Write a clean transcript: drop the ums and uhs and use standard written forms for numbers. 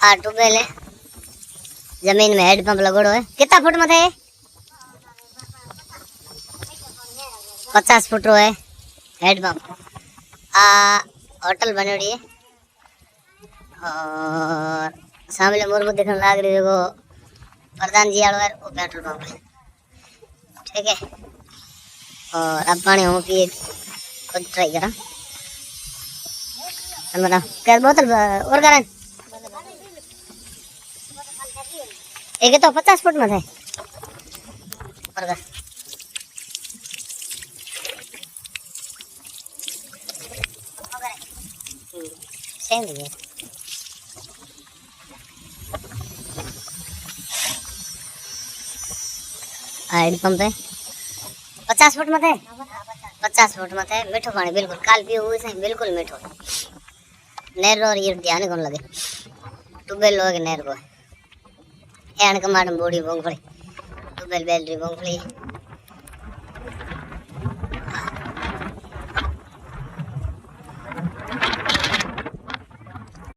आ tubewell है, जमीन में हेड पंप लगोड़ो है। कितना फुट में थे? 50 फुट रो है हेड पंप। आ होटल बनेड़ी है और सामने मुर्मू दिखने लाग रही है वो प्रधान जी वाला वो पेट्रोल पंप है। ठीक है, और अब पानी हम पिए खुद ट्राई करा। बताओ क्या बोतल और करें? एक तो 50 फुट में थे और कर सेम है। हेड पंप है 50 फुट में थे। 50 फुट में थे। मीठो पानी बिल्कुल काल पियो हुए से बिल्कुल मीठो। नहर और ये ध्यान कौन लगे ट्यूबवेल लोग नहर को एन कमाड़ बोड़ी मूंगफली ट्यूबवेल बैटरी मूंगफली